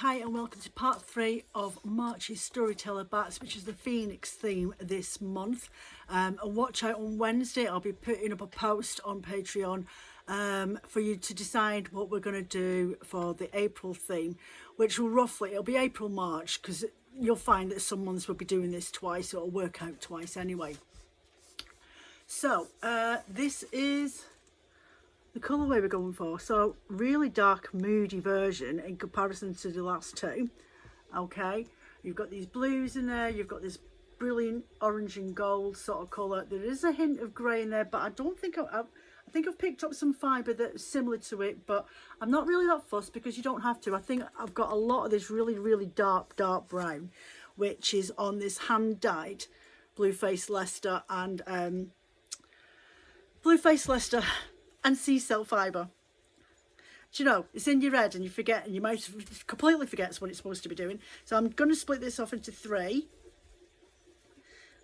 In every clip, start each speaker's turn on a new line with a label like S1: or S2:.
S1: Hi and welcome to part 3 of March's Storyteller Bats, which is the Phoenix theme this month. And watch out on Wednesday, I'll be putting up a post on Patreon for you to decide what we're going to do for the April theme, which will it'll be April-March, because you'll find that some months will be doing this twice, so it'll work out twice anyway. So this is the colourway we're going for, so really dark moody version in comparison to the last two. Okay, you've got these blues in there, you've got this brilliant orange and gold sort of colour. There is a hint of grey in there, but I don't think I think I've picked up some fibre that's similar to it, but I'm not really that fussed because you don't have to. I think I've got a lot of this really dark brown, which is on this hand dyed Blueface Leicester and Blueface Leicester and sea cell fibre. Do you know, it's in your head and you forget, and you might completely forget what it's supposed to be doing. So I'm going to split this off into 3.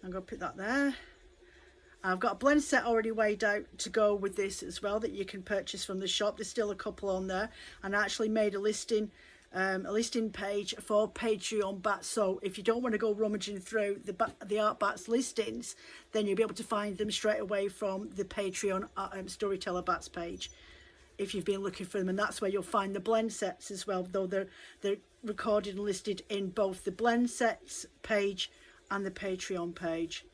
S1: I'm going to put that there. I've got a blend set already weighed out to go with this as well that you can purchase from the shop. There's still a couple on there, and I actually made a listing page for Patreon bats. So if you don't want to go rummaging through the art bats listings, then you'll be able to find them straight away from the Patreon Storyteller Bats page if you've been looking for them, and that's where you'll find the blend sets as well, though they're recorded and listed in both the blend sets page and the Patreon page.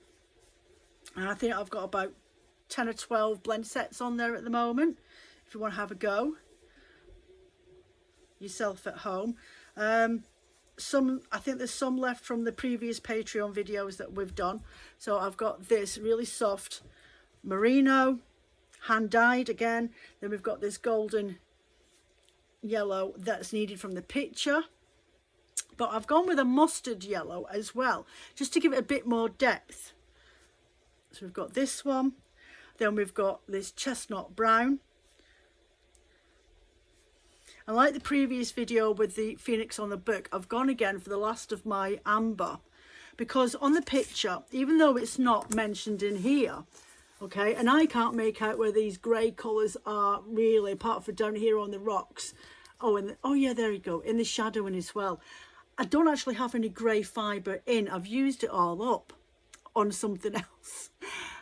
S1: And I think I've got about 10 or 12 blend sets on there at the moment if you want to have a go yourself at home. I think there's some left from the previous Patreon videos that we've done. So I've got this really soft merino, hand dyed again. Then we've got this golden yellow that's needed from the picture, but I've gone with a mustard yellow as well, just to give it a bit more depth. So we've got this one, then we've got this chestnut brown. And like the previous video with the Phoenix on the book, I've gone again for the last of my amber, because on the picture, even though it's not mentioned in here, okay, and I can't make out where these grey colours are really, apart from down here on the rocks. Oh yeah, there you go, in the shadowing as well. I don't actually have any grey fibre in. I've used it all up on something else,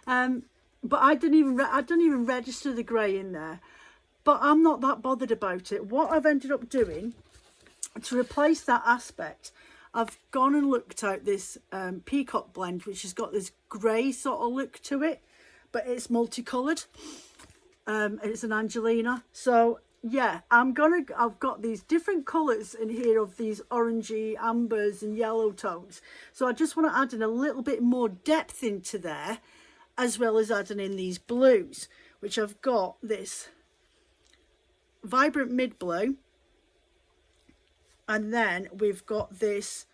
S1: but I didn't even register the grey in there. But I'm not that bothered about it. What I've ended up doing to replace that aspect, I've gone and looked at this peacock blend, which has got this grey sort of look to it, but it's multicoloured. It's an Angelina. So yeah, I've got these different colours in here of these orangey, ambers and yellow tones. So I just want to add in a little bit more depth into there, as well as adding in these blues, which I've got this vibrant mid blue, and then we've got this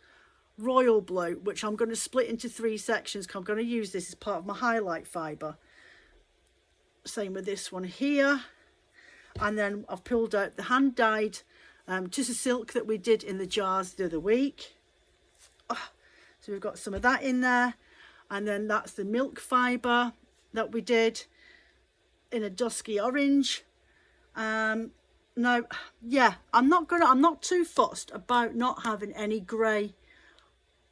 S1: royal blue, which I'm going to split into 3 sections because I'm going to use this as part of my highlight fibre. Same with this one here, and then I've pulled out the hand dyed Tussa silk that we did in the jars the other week. So we've got some of that in there, and then that's the milk fibre that we did in a dusky orange. Now, yeah, I'm not too fussed about not having any grey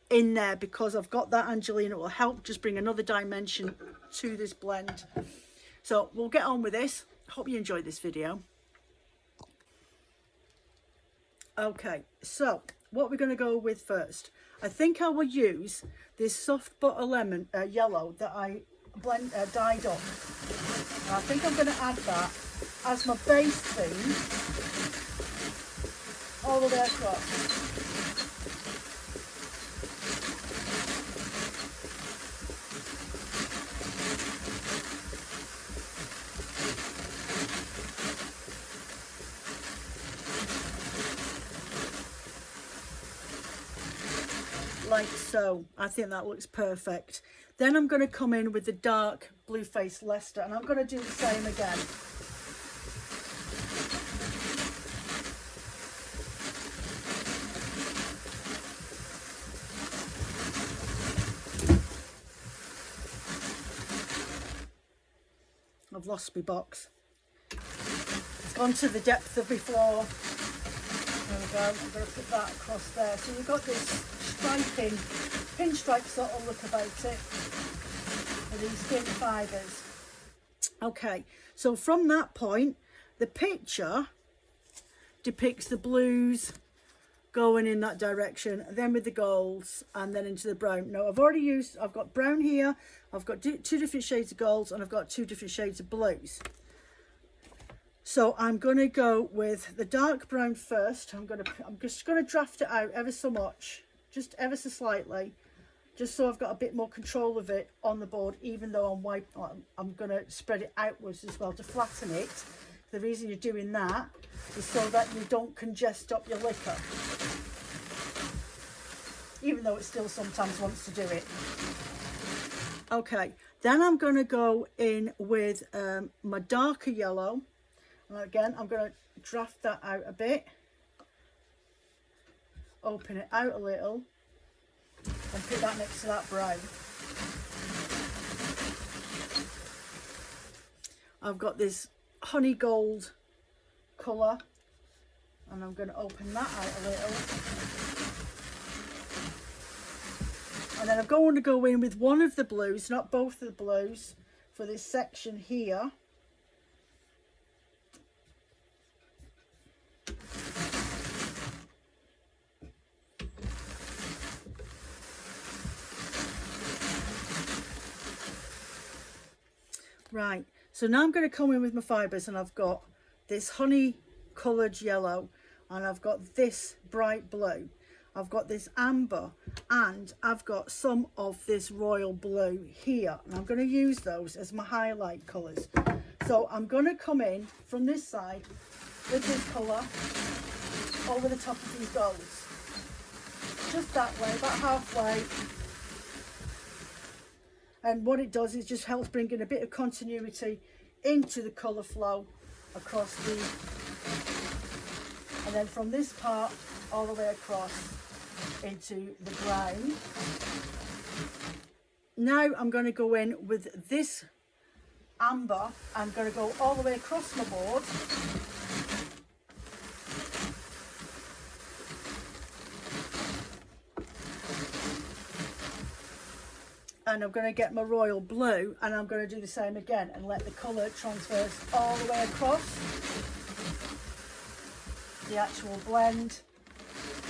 S1: in there, because I've got that Angelina. It will help just bring another dimension to this blend. So we'll get on with this. Hope you enjoyed this video. Okay, so what we're going to go with first, I think I will use this soft butter lemon yellow that I dyed up. And I think I'm going to add that as my base theme all the way across. Like so. I think that looks perfect. Then I'm going to come in with the dark Blueface Leicester, and I'm going to do the same again. I've lost my box. It's gone to the depth of my floor. There we go. I'm going to put that across there. So you've got this striping, pinstripe sort of look about it with these thin fibres. Okay, so from that point, the picture depicts the blues going in that direction, then with the golds, and then into the brown. Now I've got brown here, I've got two different shades of golds, and I've got two different shades of blues. So I'm going to go with the dark brown first. I'm just going to draft it out ever so much, just ever so slightly, just so I've got a bit more control of it on the board, even though I'm going to spread it outwards as well to flatten it. The reason you're doing that is so that you don't congest up your liquor, even though it still sometimes wants to do it. Okay, then I'm going to go in with my darker yellow. And again, I'm going to draft that out a bit, open it out a little, and put that next to that brown. I've got this honey gold colour, and I'm going to open that out a little. And then I'm going to go in with one of the blues, not both of the blues, for this section here. Right, so now I'm going to come in with my fibres, and I've got this honey coloured yellow, and I've got this bright blue, I've got this amber, and I've got some of this royal blue here, and I'm going to use those as my highlight colours. So I'm going to come in from this side with this colour over the top of these golds, just that way, about halfway. And what it does is just helps bring in a bit of continuity into the colour flow across the, and then from this part all the way across into the brown. Now I'm going to go in with this amber. I'm going to go all the way across my board. And I'm going to get my royal blue, and I'm going to do the same again and let the colour transverse all the way across the actual blend,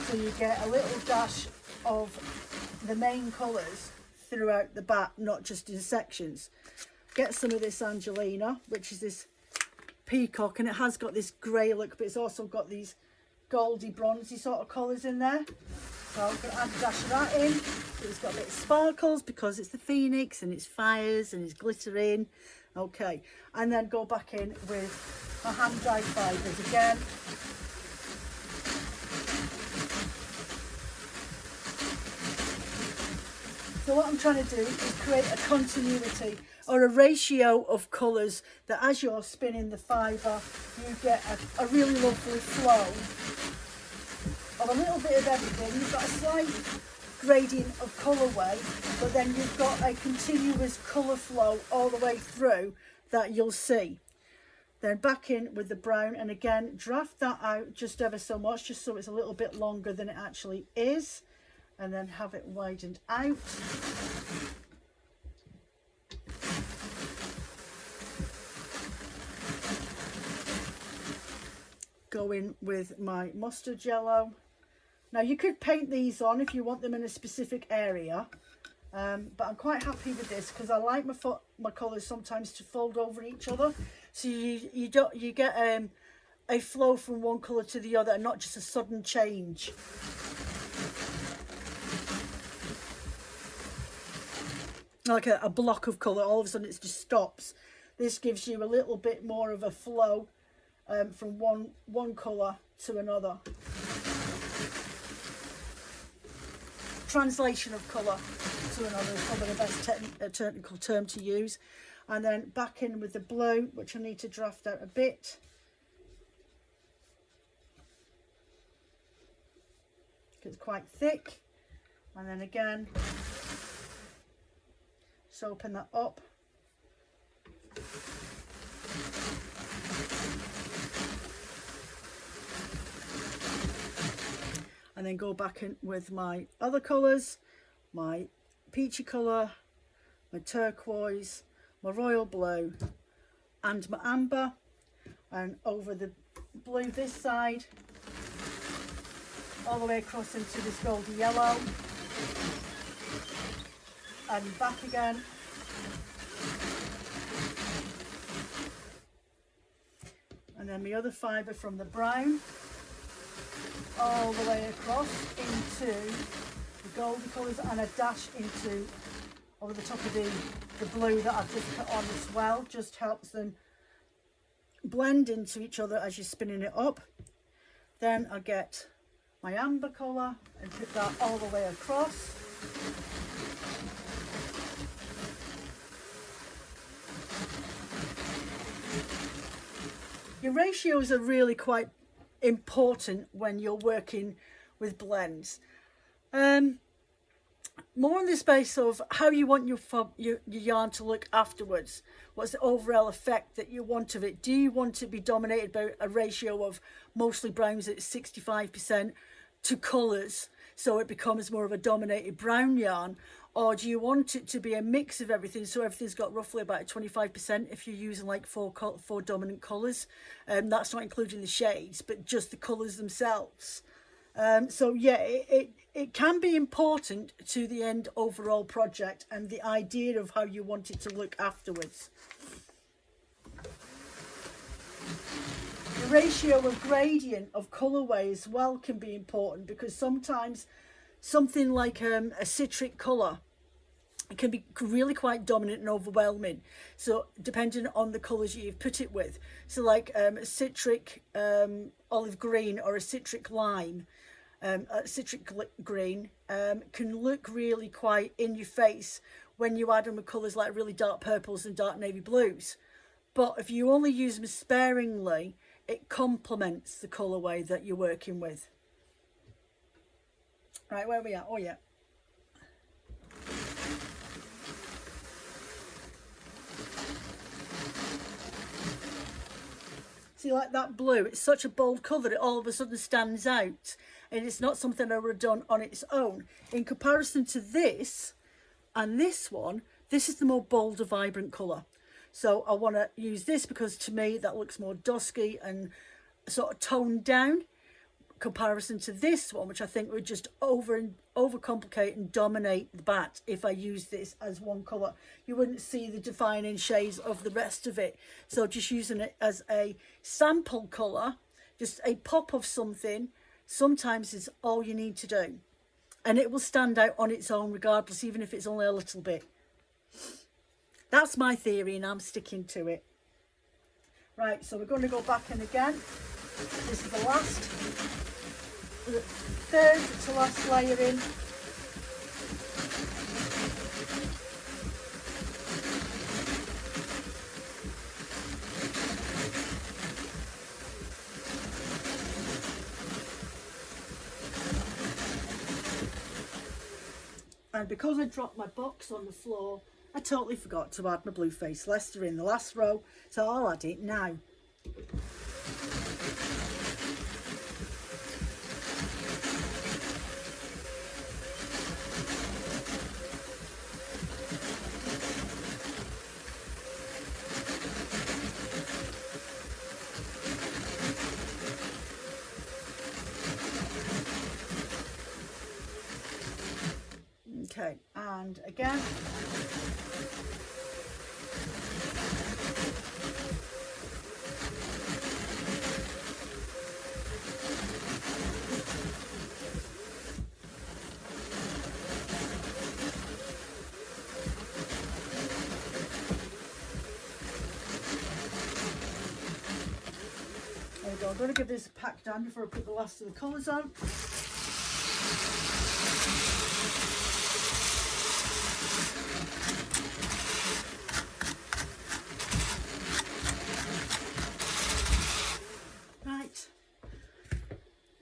S1: so you get a little dash of the main colours throughout the back, not just in sections. Get some of this Angelina, which is this peacock, and it has got this grey look, but it's also got these goldy bronzy sort of colours in there. So I'm going to add a dash of that in. So it's got a bit of sparkles because it's the Phoenix and it's fires and it's glittering. Okay, and then go back in with my hand dyed fibres again. So what I'm trying to do is create a continuity or a ratio of colours that as you're spinning the fibre, you get a really lovely flow of a little bit of everything. You've got a slight gradient of colourway, but then you've got a continuous colour flow all the way through that you'll see. Then back in with the brown, and again draft that out just ever so much, just so it's a little bit longer than it actually is, and then have it widened out. Go in with my mustard yellow. Now you could paint these on if you want them in a specific area, but I'm quite happy with this because I like my colours sometimes to fold over each other, so you get a flow from one colour to the other and not just a sudden change. Like a block of colour, all of a sudden it just stops. This gives you a little bit more of a flow from one colour to another. Translation of colour to another is probably the best technical term to use. And then back in with the blue, which I need to draft out a bit. It's quite thick. And then again, just open that up. and then go back in with my other colours, my peachy colour, my turquoise, my royal blue and my amber, and over the blue this side all the way across into this golden yellow and back again. And then the other fibre from the brown all the way across into the golden colours, and a dash into over the top of the blue that I've just put on as well. Just helps them blend into each other as you're spinning it up. Then I get my amber colour and put that all the way across. Your ratios are really quite important when you're working with blends. More on this base of how you want your yarn to look afterwards. What's the overall effect that you want of it? Do you want to be dominated by a ratio of mostly browns at 65% to colours, so it becomes more of a dominated brown yarn? Or do you want it to be a mix of everything, so everything's got roughly about 25% if you're using like four dominant colours? That's not including the shades, but just the colours themselves. So yeah, it can be important to the end overall project and the idea of how you want it to look afterwards. The ratio of gradient of colourway as well can be important, because sometimes something like a citric colour can be really quite dominant and overwhelming, so depending on the colours you've put it with. So like a citric olive green or a citric lime, citric green can look really quite in your face when you add them with colours like really dark purples and dark navy blues. But if you only use them sparingly, it complements the colourway that you're working with. Right, where are we at? Oh yeah. See, like that blue, it's such a bold colour that it all of a sudden stands out, and it's not something I would have done on its own. In comparison to this and this one, this is the more bolder, vibrant colour. So I want to use this because to me that looks more dusky and sort of toned down, comparison to this one, which I think would just overcomplicate and dominate the bat. If I use this as one colour, you wouldn't see the defining shades of the rest of it. So just using it as a sample colour, just a pop of something, sometimes is all you need to do, and it will stand out on its own regardless, even if it's only a little bit. That's my theory and I'm sticking to it. Right, so we're going to go back in again. This is the third to last layer in. And because I dropped my box on the floor, I totally forgot to add my blue face Leicester in the last row, so I'll add it now. Okay, and again. There we go. I'm going to give this a pack down before I put the last of the colours on.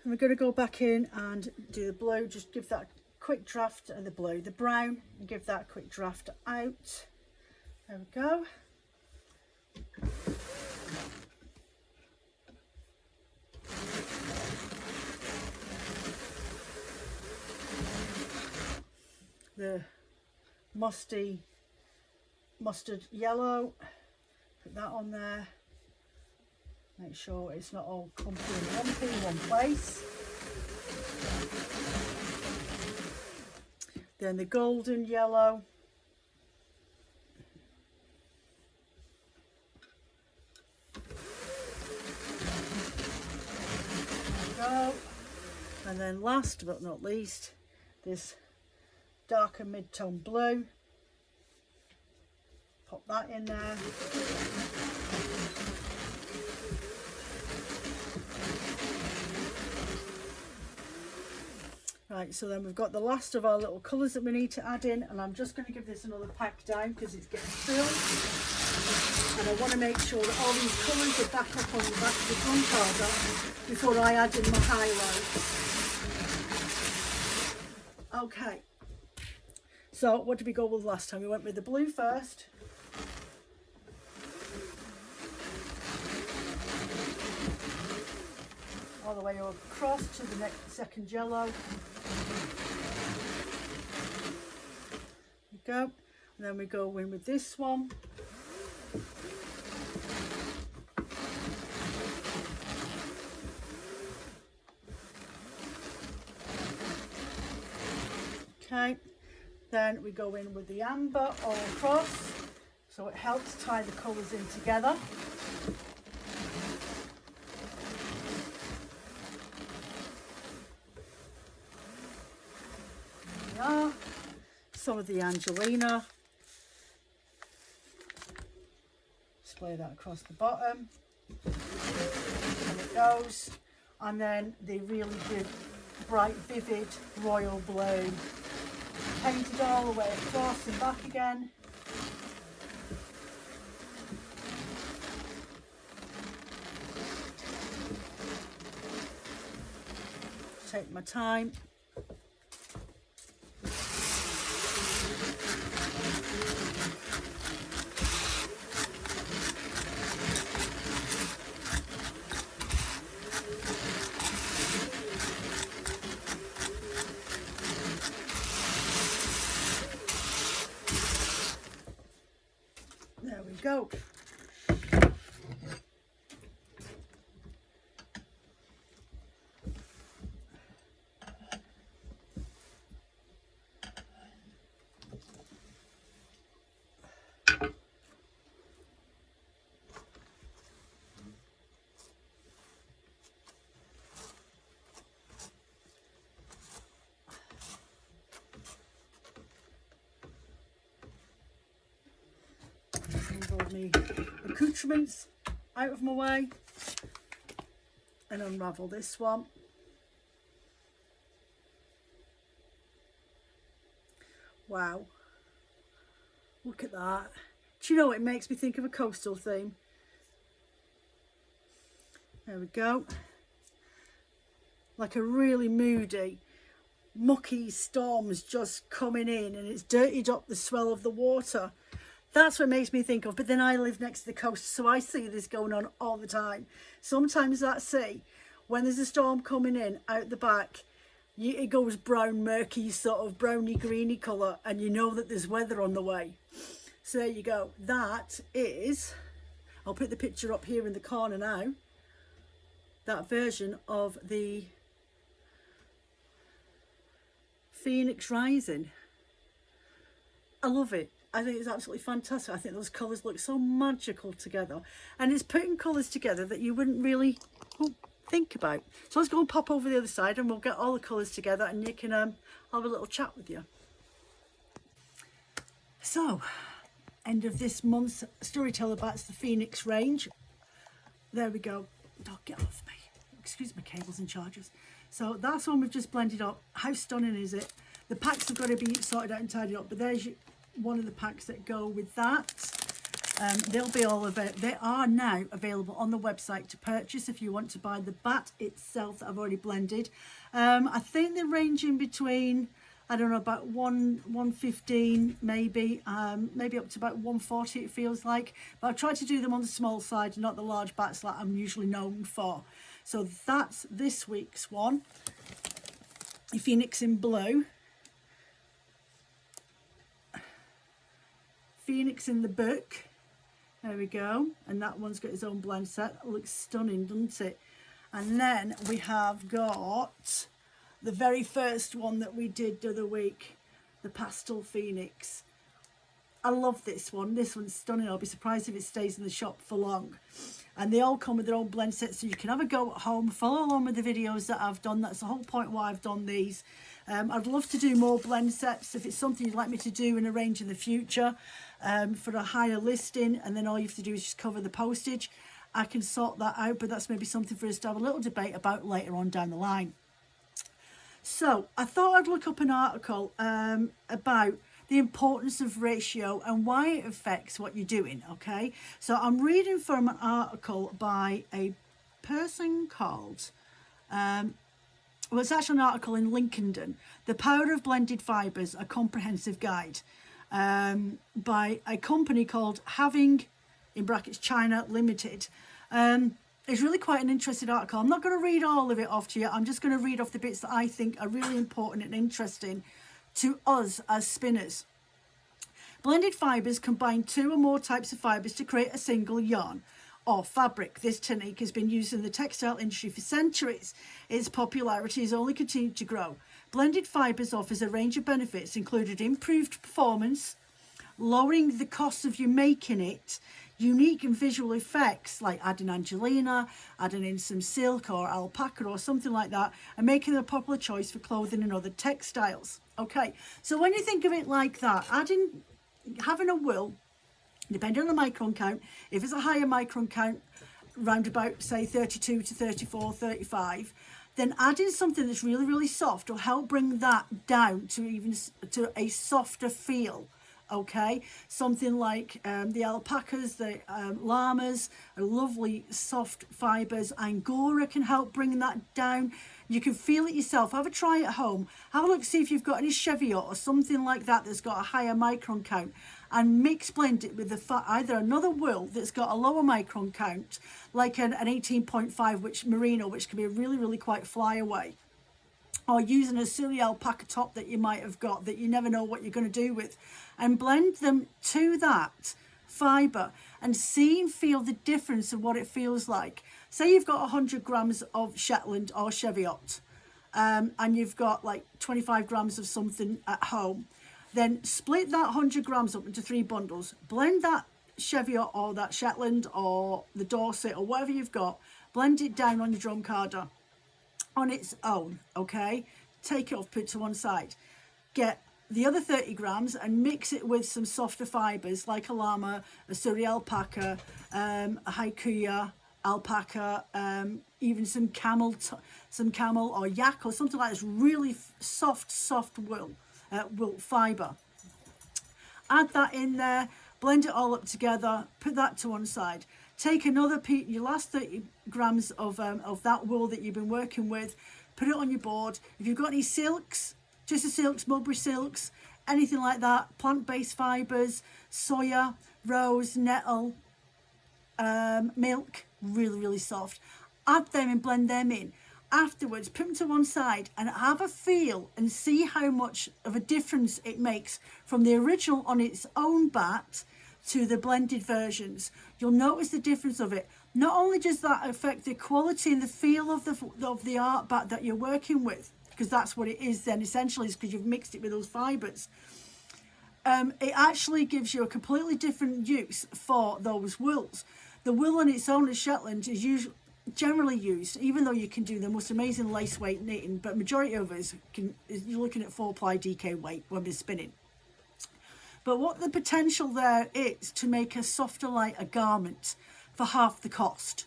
S1: And we're going to go back in and do the blue, just give that a quick draft of the blue, the brown, and give that a quick draft out. There we go. mustard yellow. Put that on there. Make sure it's not all clumpy and lumpy in one place. Then the golden yellow. Go. And then last but not least, this darker mid-tone blue. Pop that in there. Right, so then we've got the last of our little colours that we need to add in, and I'm just going to give this another pack down because it's getting filled. And I want to make sure that all these colours are back up on the back of the drum powder before I add in my highlights. Okay, so what did we go with last time? We went with the blue first. All the way across to the next second yellow. There we go. And then we go in with this one. Okay. Then we go in with the amber all across, so it helps tie the colours in together. Some of the Angelina, splay that across the bottom, and it goes. And then the really good bright vivid royal blue, painted all the way across and back again. Take my time. There we go. Move my accoutrements out of my way and unravel this one. Wow, look at that. Do you know, it makes me think of a coastal theme. There we go. Like a really moody, mucky storm's just coming in and it's dirtied up the swell of the water. That's what it makes me think of. But then I live next to the coast, so I see this going on all the time. Sometimes that sea, when there's a storm coming in out the back, it goes brown, murky, sort of browny, greeny colour, and you know that there's weather on the way. So there you go. That is, I'll put the picture up here in the corner now, that version of the Phoenix Rising. I love it. I think it's absolutely fantastic. I think those colours look so magical together, and it's putting colours together that you wouldn't really think about. So let's go and pop over the other side and we'll get all the colours together and you can have a little chat with you. So, end of this month's Storyteller Bats, the Phoenix range. There we go. Don't get off me. Excuse my cables and chargers. So that's one we've just blended up. How stunning is it? The packs have got to be sorted out and tidied up, but there's one of the packs that go with that. They'll be all available. They are now available on the website to purchase if you want to buy the bat itself that I've already blended. I think they're ranging between, I don't know, about 115 maybe, maybe up to about 140 it feels like. But I've tried to do them on the small side, not the large bats that I'm usually known for. So that's this week's one. The Phoenix in blue. PHEONIX in the book. There we go. And that one's got its own blend set. It looks stunning, doesn't it? And then we have got the very first one that we did the other week, the Pastel PHEONIX. I love this one. This one's stunning. I'll be surprised if it stays in the shop for long. And they all come with their own blend sets, so you can have a go at home, follow along with the videos that I've done. That's the whole point why I've done these. I'd love to do more blend sets if it's something you'd like me to do and arrange in the future for a higher listing, and then all you have to do is just cover the postage. I can sort that out, but that's maybe something for us to have a little debate about later on down the line. So I thought I'd look up an article about the importance of ratio and why it affects what you're doing. Okay, so I'm reading from an article by a person called well, it's actually an article in Lincoln, The Power of Blended Fibres, a Comprehensive Guide, by a company called Having, in brackets, China Limited. It's really quite an interesting article. I'm not going to read all of it off to you. I'm just going to read off the bits that I think are really important and interesting to us as spinners. Blended fibres combine two or more types of fibres to create a single yarn or fabric. This technique has been used in the textile industry for centuries. Its popularity has only continued to grow. Blended fibres offers a range of benefits, including improved performance, lowering the cost of you making it, unique and visual effects like adding Angelina, adding in some silk or alpaca or something like that, and making it a popular choice for clothing and other textiles. Okay, so when you think of it like that, having a wool, depending on the micron count, if it's a higher micron count, round about say 32 to 34, 35, then adding something that's really, really soft will help bring that down to a softer feel. Okay, something like the alpacas, the llamas are lovely soft fibres. Angora can help bring that down. You can feel it yourself. Have a try at home. Have a look, see if you've got any Cheviot or something like that that's got a higher micron count, and blend it with either another wool that's got a lower micron count, like an 18.5 which merino, which can be really, really quite flyaway, or using a silly alpaca top that you might have got that you never know what you're going to do with, and blend them to that fibre and see and feel the difference of what it feels like. Say you've got 100 grams of Shetland or Cheviot, and you've got like 25 grams of something at home, then split that 100 grams up into 3 bundles, blend that Cheviot or that Shetland or the Dorset or whatever you've got, blend it down on your drum carder on its own. Okay, take it off, put it to one side, get the other 30 grams and mix it with some softer fibres like a llama, a Surrey alpaca, a Haikuya alpaca, even some camel or yak or something like this, really soft wool fibre. Add that in there, blend it all up together, put that to one side. Take another your last 30 grams of that wool that you've been working with, put it on your board. If you've got any silks, just the silks, mulberry silks, anything like that, plant-based fibres, soya, rose, nettle, milk, really, really soft. Add them and blend them in. Afterwards, put them to one side and have a feel and see how much of a difference it makes from the original on its own bat to the blended versions. You'll notice the difference of it. Not only does that affect the quality and the feel of the art bat that you're working with, because that's what it is then essentially, is because you've mixed it with those fibres. It actually gives you a completely different use for those wools. The wool on its own as Shetland is generally used, even though you can do the most amazing lace weight knitting, but majority of us you're looking at 4-ply DK weight when we're spinning. But what the potential there is to make a softer, lighter garment for half the cost.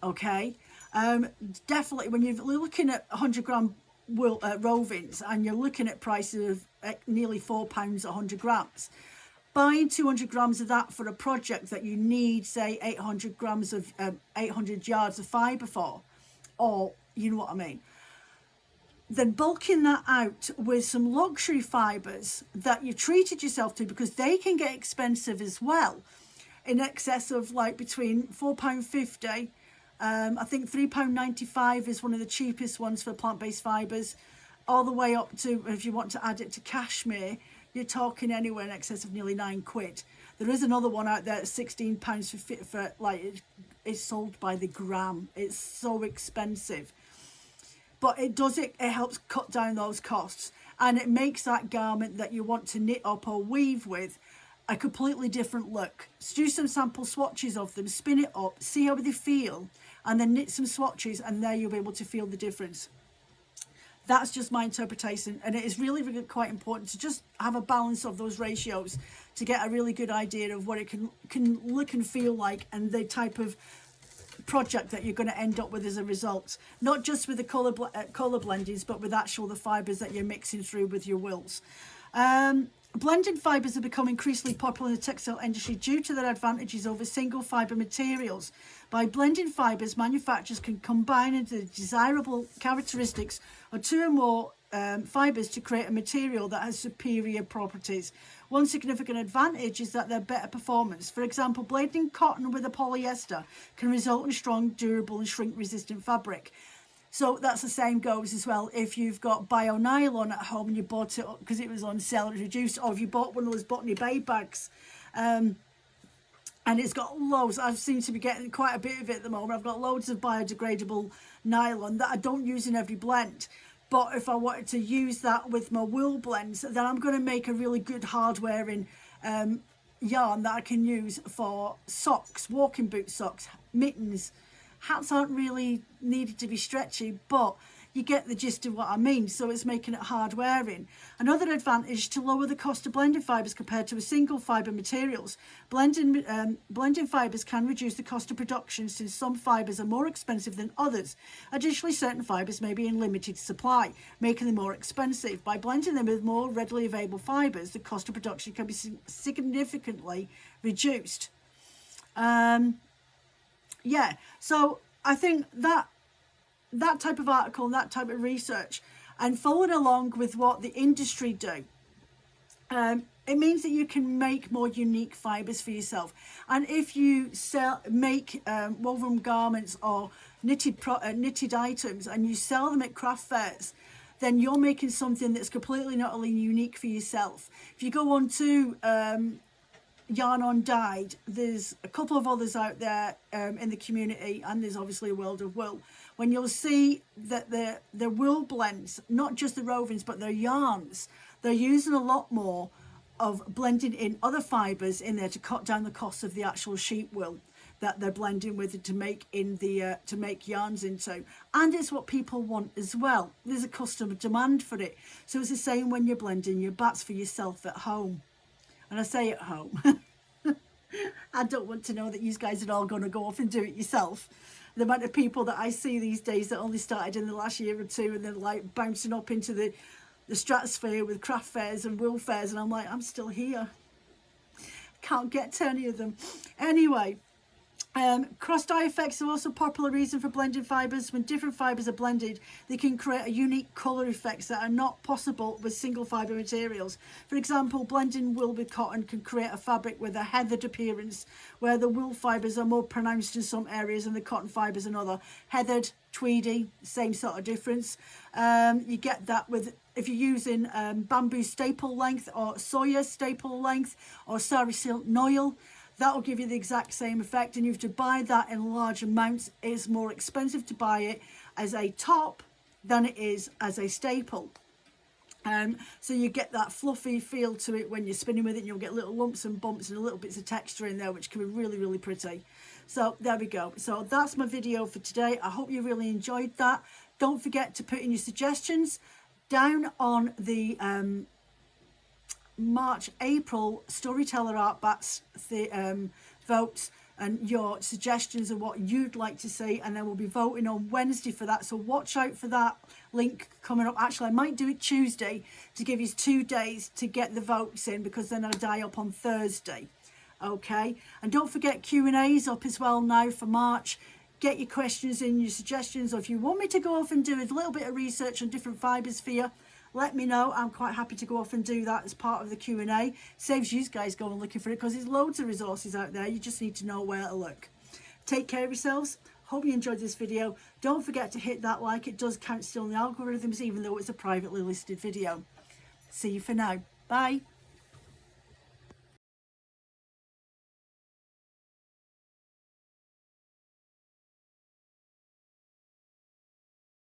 S1: Okay, definitely when you're looking at 100 gram wool rovings and you're looking at prices of nearly £4 100 grams, buying 200 grams of that for a project that you need, say 800 grams of 800 yards of fibre for, or you know what I mean, then bulking that out with some luxury fibres that you treated yourself to, because they can get expensive as well, in excess of like between £4.50, I think £3.95 is one of the cheapest ones for plant-based fibres, all the way up to, if you want to add it to cashmere, you're talking anywhere in excess of nearly £9. There is another one out there at £16 for like, it's sold by the gram. It's so expensive. But it helps cut down those costs, and it makes that garment that you want to knit up or weave with a completely different look. So do some sample swatches of them, spin it up, see how they feel, and then knit some swatches, and there you'll be able to feel the difference. That's just my interpretation, and it is really, really quite important to just have a balance of those ratios to get a really good idea of what it can look and feel like, and the type of project that you're going to end up with as a result. Not just with the colour blendings, but with the fibres that you're mixing through with your wools. Blended fibres have become increasingly popular in the textile industry due to their advantages over single fibre materials. By blending fibres, manufacturers can combine into the desirable characteristics of two or more fibres to create a material that has superior properties. One significant advantage is that they're better performance. For example, blending cotton with a polyester can result in strong, durable and shrink-resistant fabric. So that's the same goes as well if you've got bio nylon at home and you bought it because it was on sale and reduced, or if you bought one of those Botany Bay bags and it's got loads. I seem to be getting quite a bit of it at the moment. I've got loads of biodegradable nylon that I don't use in every blend. But if I wanted to use that with my wool blends, then I'm going to make a really good hard wearing yarn that I can use for socks, walking boot socks, mittens. Hats aren't really needed to be stretchy, but you get the gist of what I mean. So it's making it hard wearing. Another advantage to lower the cost of blended fibres compared to a single fibre materials. Blending fibres can reduce the cost of production since some fibres are more expensive than others. Additionally, certain fibres may be in limited supply, making them more expensive. By blending them with more readily available fibres, the cost of production can be significantly reduced. Yeah, so I think that type of article and that type of research and following along with what the industry do, it means that you can make more unique fibres for yourself. And if you make woven garments or knitted items and you sell them at craft fairs, then you're making something that's completely not only unique for yourself. If you go on to Yarn on Dyed, there's a couple of others out there in the community, and there's obviously a World of Wool, when you'll see that their wool blends, not just the rovings but their yarns, they're using a lot more of blending in other fibres in there to cut down the cost of the actual sheep wool that they're blending with it to make to make yarns into. And it's what people want as well. There's a customer demand for it. So it's the same when you're blending your bats for yourself at home. And I say at home. I don't want to know that you guys are all going to go off and do it yourself. The amount of people that I see these days that only started in the last year or two and they're like bouncing up into the stratosphere with craft fairs and wool fairs, and I'm like, I'm still here. Can't get to any of them. Anyway, cross-dye effects are also a popular reason for blended fibres. When different fibres are blended, they can create a unique colour effects that are not possible with single fibre materials. For example, blending wool with cotton can create a fabric with a heathered appearance, where the wool fibres are more pronounced in some areas and the cotton fibres in other. Heathered, tweedy, same sort of difference. You get that with if you're using bamboo staple length or soya staple length or sari silk noil. That will give you the exact same effect, and you have to buy that in large amounts. It's more expensive to buy it as a top than it is as a staple. So you get that fluffy feel to it when you're spinning with it, and you'll get little lumps and bumps and little bits of texture in there, which can be really, really pretty. So there we go. So that's my video for today. I hope you really enjoyed that. Don't forget to put in your suggestions down on the March-April Storyteller Art Bats votes and your suggestions of what you'd like to see, and then we'll be voting on Wednesday for that, so watch out for that link coming up. Actually, I might do it Tuesday to give you 2 days to get the votes in, because then I'll die up on Thursday. Okay, and don't forget Q&A's up as well now for March. Get your questions in, your suggestions, or if you want me to go off and do a little bit of research on different fibres for you, let me know. I'm quite happy to go off and do that as part of the Q&A. Saves you guys going looking for it, because there's loads of resources out there. You just need to know where to look. Take care of yourselves. Hope you enjoyed this video. Don't forget to hit that like. It does count still in the algorithms, even though it's a privately listed video. See you for now. Bye.